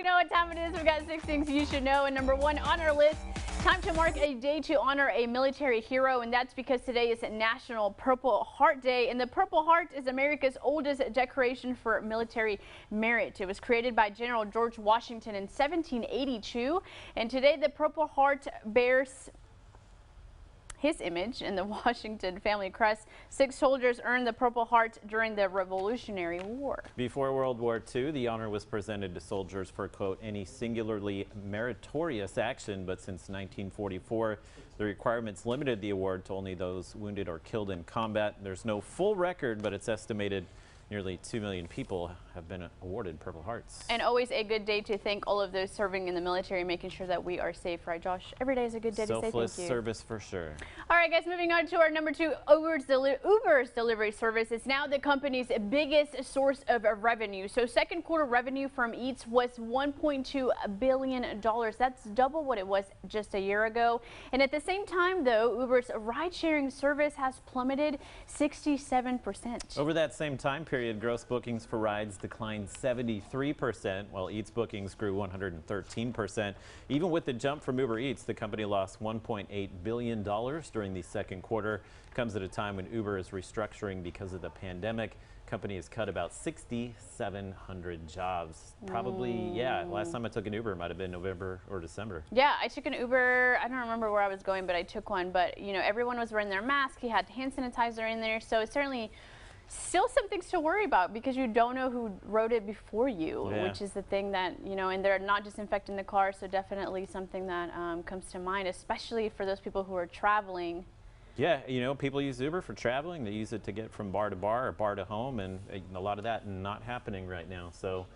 know what time it is. We've got 6 things you should know. And number 1 on our list, time to mark a day to honor a military hero. And that's because today is National Purple Heart Day. And the Purple Heart is America's oldest decoration for military merit. It was created by General George Washington in 1782. And today the Purple Heart bears his image in the Washington family crest. 6 soldiers earned the Purple Heart during the Revolutionary War. Before World War II, the honor was presented to soldiers for, quote, any singularly meritorious action, but since 1944, the requirements limited the award to only those wounded or killed in combat. There's no full record, but it's estimated nearly 2 million people have been awarded Purple Hearts. And always a good day to thank all of those serving in the military, making sure that we are safe, right, Josh? Every day is a good day to say thank you. Selfless service for sure. All right, guys, moving on to our number 2, Uber's delivery service is now the company's biggest source of revenue. So second quarter revenue from Eats was $1.2 billion. That's double what it was just a year ago. And at the same time, though, Uber's ride-sharing service has plummeted 67%. Over that same time period, gross bookings for rides declined 73%, while Eats bookings grew 113%. Even with the jump from Uber Eats, the company lost $1.8 billion during the second quarter. Comes at a time when Uber is restructuring because of the pandemic. Company has cut about 6,700 jobs. Probably, yeah, last time I took an Uber might have been November or December. Yeah, I took an Uber. I don't remember where I was going, but I took one. But, you know, everyone was wearing their mask. He had hand sanitizer in there. So it's certainly still some things to worry about because you don't know who wrote it before you, which is the thing that, you know, and they're not disinfecting the car. So definitely something that comes to mind, especially for those people who are traveling. Yeah, you know, people use Uber for traveling. They use it to get from bar to bar or bar to home, and a lot of that not happening right now. So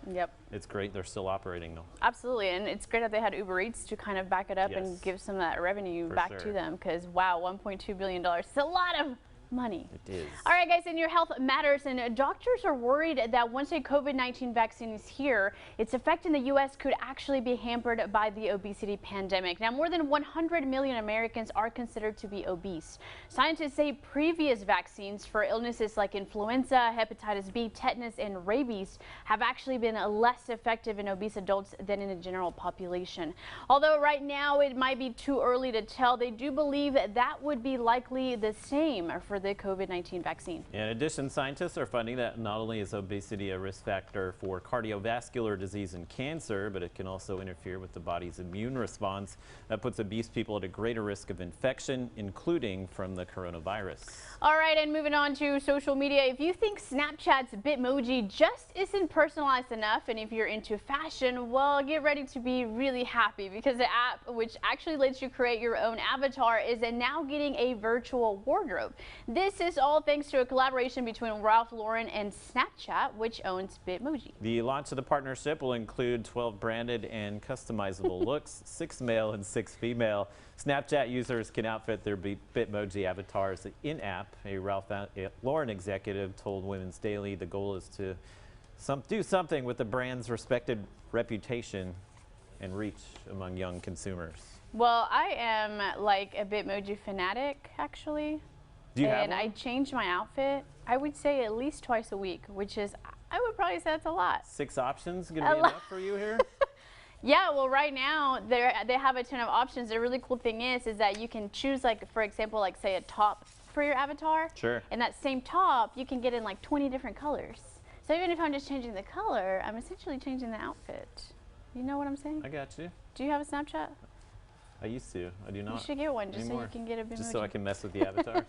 it's great they're still operating though. Absolutely, and it's great that they had Uber Eats to kind of back it up and give some of that revenue back to them because, wow, $1.2 billion. It's a lot of money. It is. All right, guys, and your health matters, and doctors are worried that once a COVID-19 vaccine is here, its effect in the U.S. could actually be hampered by the obesity pandemic. Now, more than 100 million Americans are considered to be obese. Scientists say previous vaccines for illnesses like influenza, hepatitis B, tetanus, and rabies have actually been less effective in obese adults than in the general population. Although right now it might be too early to tell, they do believe that would be likely the same for the COVID-19 vaccine. In addition, scientists are finding that not only is obesity a risk factor for cardiovascular disease and cancer, but it can also interfere with the body's immune response. That puts obese people at a greater risk of infection, including from the coronavirus. All right, and moving on to social media. If you think Snapchat's Bitmoji just isn't personalized enough, and if you're into fashion, well, get ready to be really happy because the app, which actually lets you create your own avatar, is now getting a virtual wardrobe. This is all thanks to a collaboration between Ralph Lauren and Snapchat, which owns Bitmoji. The launch of the partnership will include 12 branded and customizable looks, 6 male and 6 female. Snapchat users can outfit their Bitmoji avatars in-app. A Ralph Lauren executive told Women's Daily the goal is to do something with the brand's respected reputation and reach among young consumers. Well, I am like a Bitmoji fanatic, actually. Do you have one? I change my outfit, I would say at least twice a week, which is, I would probably say that's a lot. 6 options gonna be enough for you here? Yeah, well, right now they have a ton of options. The really cool thing is that you can choose, like, for example, like say a top for your avatar. Sure. And that same top you can get in like 20 different colors. So even if I'm just changing the color, I'm essentially changing the outfit. You know what I'm saying? I got you. Do you have a Snapchat? I used to. I do not. You should get one just anymore. So you can get a Bitmoji. Just so I can mess with the avatars.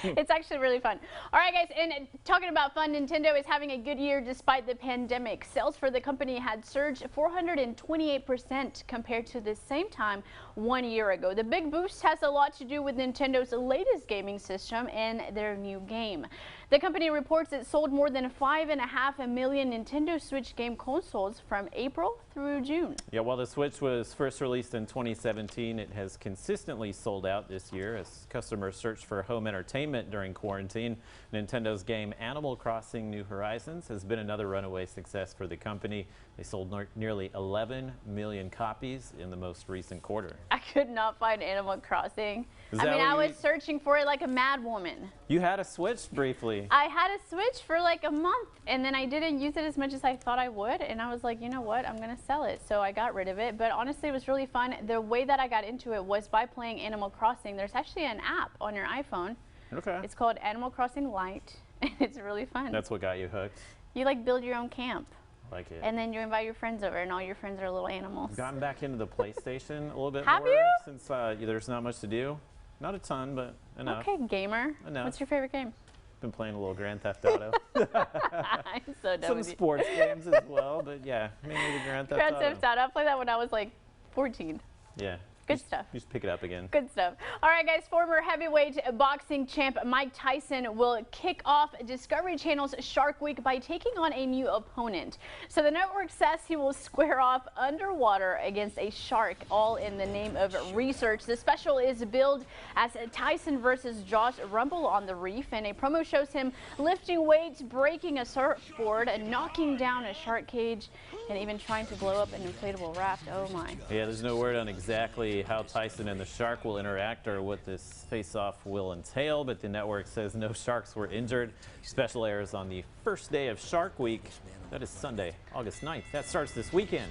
It's actually really fun. All right, guys, and talking about fun, Nintendo is having a good year despite the pandemic. Sales for the company had surged 428% compared to the same time 1 year ago. The big boost has a lot to do with Nintendo's latest gaming system and their new game. The company reports it sold more than 5.5 million Nintendo Switch game consoles from April through June. Yeah, while the Switch was first released in 2017, it has consistently sold out this year as customers search for home entertainment during quarantine. Nintendo's game Animal Crossing New Horizons has been another runaway success for the company. They sold nearly 11 million copies in the most recent quarter. I could not find Animal Crossing. I mean, I was searching for it like a mad woman. You had a Switch briefly. I had a Switch for like a month, and then I didn't use it as much as I thought I would, and I was like, you know what, I'm gonna sell it. So I got rid of it, but honestly, it was really fun. The way that I got into it was by playing Animal Crossing. There's actually an app on your iPhone. Okay. It's called Animal Crossing Lite, and it's really fun. That's what got you hooked? You like build your own camp. Like it. And then you invite your friends over, and all your friends are little animals. I've gotten back into the PlayStation a little bit Have more you? Since there's not much to do. Not a ton, but enough. Okay, gamer. Enough. What's your favorite game? Been playing a little Grand Theft Auto. I'm so done Some with you. sports games as well, but yeah, mainly the Grand Theft Auto. Grand Theft Auto. I played that when I was like 14. Yeah. Good stuff. You just pick it up again. Good stuff. All right, guys, former heavyweight boxing champ Mike Tyson will kick off Discovery Channel's Shark Week by taking on a new opponent. So the network says he will square off underwater against a shark, all in the name of research. The special is billed as Tyson versus Josh Rumble on the reef, and a promo shows him lifting weights, breaking a surfboard, and knocking down a shark cage, and even trying to blow up an inflatable raft. Oh my. Yeah, there's no word on exactly how Tyson and the shark will interact or what this face-off will entail, but the network says no sharks were injured. Special airs on the first day of Shark Week. That is Sunday, August 9th. That starts this weekend.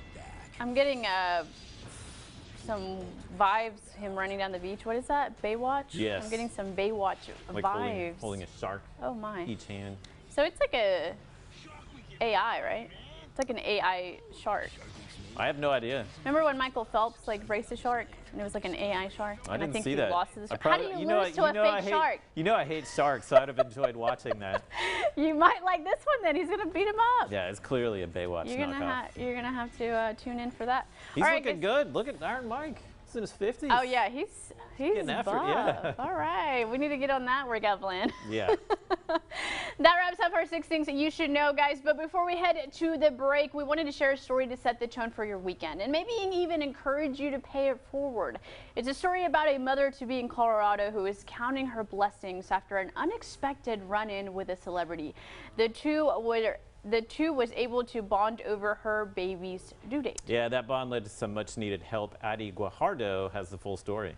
I'm getting some vibes, him running down the beach. What is that? Baywatch? Yes. I'm getting some Baywatch Like vibes. holding a shark. Oh my. Each hand. So it's like a AI, right? It's like an AI shark. I have no idea. Remember when Michael Phelps like raced a shark and it was like an AI shark? I and didn't I think see he that. lost to the shark. Probably, How do you lose to a fake shark? You know I hate sharks, so I'd have enjoyed watching that. You might like this one then. He's gonna beat him up. Yeah, it's clearly a Baywatch knockoff. You're gonna have to tune in for that. He's All right, looking good. Look at Iron Mike. He's in his 50s. Oh yeah, he's getting after it, buff. yeah. All right, we need to get on that workout plan. Yeah. That wraps up our 6 things that you should know, guys. But before we head to the break, we wanted to share a story to set the tone for your weekend and maybe even encourage you to pay it forward. It's a story about a mother-to-be in Colorado who is counting her blessings after an unexpected run-in with a celebrity. The two was able to bond over her baby's due date. Yeah, that bond led to some much-needed help. Adi Guajardo has the full story.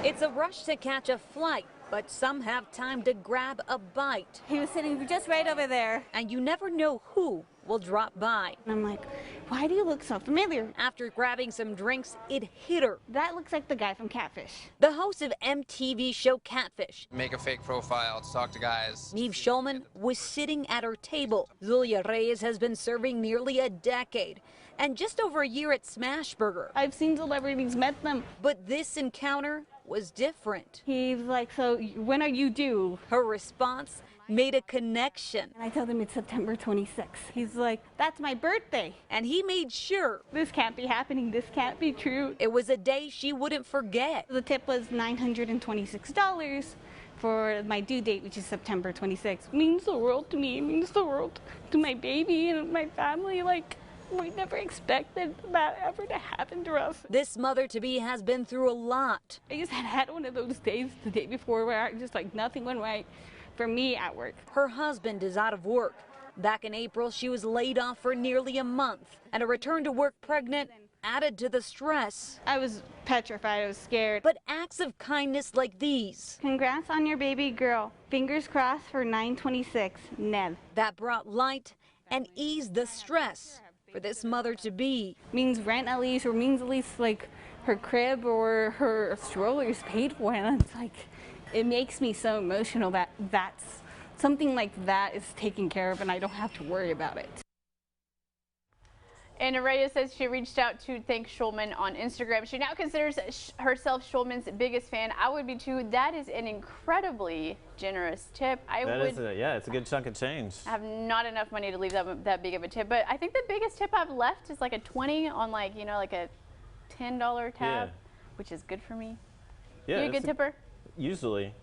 It's a rush to catch a flight, but some have time to grab a bite. He was sitting just right over there. And you never know who will drop by. And I'm like, why do you look so familiar? After grabbing some drinks, it hit her. That looks like the guy from Catfish. The host of MTV show Catfish, Make a fake profile to talk to guys. Neve Schulman, was sitting at her table. Zulia Reyes has been serving nearly a decade and just over a year at Smashburger. I've seen celebrities, met them. But this encounter was different. He's like, so when are you due? Her response made a connection. And I told him it's September 26th. He's like, that's my birthday. And he made sure This can't be happening. This can't be true. it was a day she wouldn't forget. The tip was $926 for my due date, which is September 26th. It means the world to me. It means the world to my baby and my family. Like, we never expected that ever to happen to us. This mother-to-be has been through a lot. I just had one of those days the day before where just like nothing went right for me at work. Her husband is out of work. Back in April, she was laid off for nearly a month, and a return to work pregnant added to the stress. I was petrified, I was scared. But acts of kindness like these Congrats on your baby girl. Fingers crossed for 926, Nev. that brought light and eased the stress for this mother-to-be. Means rent at least, or means at least like her crib or her stroller is paid for. And it's like, it makes me so emotional that that's something like that is taken care of and I don't have to worry about it. And Araya says she reached out to thank Schulman on Instagram. She now considers herself Schulman's biggest fan. I would be too. That is an incredibly generous tip. Yeah, it's a good chunk of change. I have not enough money to leave that big of a tip, but I think the biggest tip I've left is like a 20 on like, you know, like a $10 tab, which is good for me. Yeah, You a good tipper? Usually.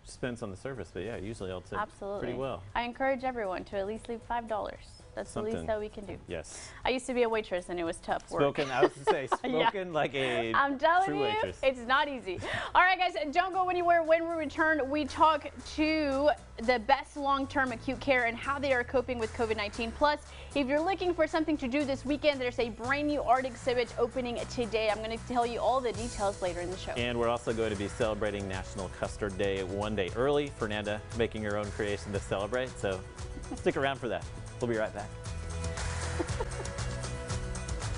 Just depends on the service, but yeah, usually I'll tip Absolutely. pretty well. I encourage everyone to at least leave $5. That's the least that we can do. Yes. I used to be a waitress and it was tough work. Spoken, I was going to say, spoken Yeah. like a I'm telling true you, waitress. it's not easy. All right, guys, don't go anywhere. When we return, we talk to the best long-term acute care and how they are coping with COVID-19. Plus, if you're looking for something to do this weekend, there's a brand new art exhibit opening today. I'm going to tell you all the details later in the show. And we're also going to be celebrating National Custard Day one day early. Fernanda making her own creation to celebrate. So stick around for that. We'll be right back.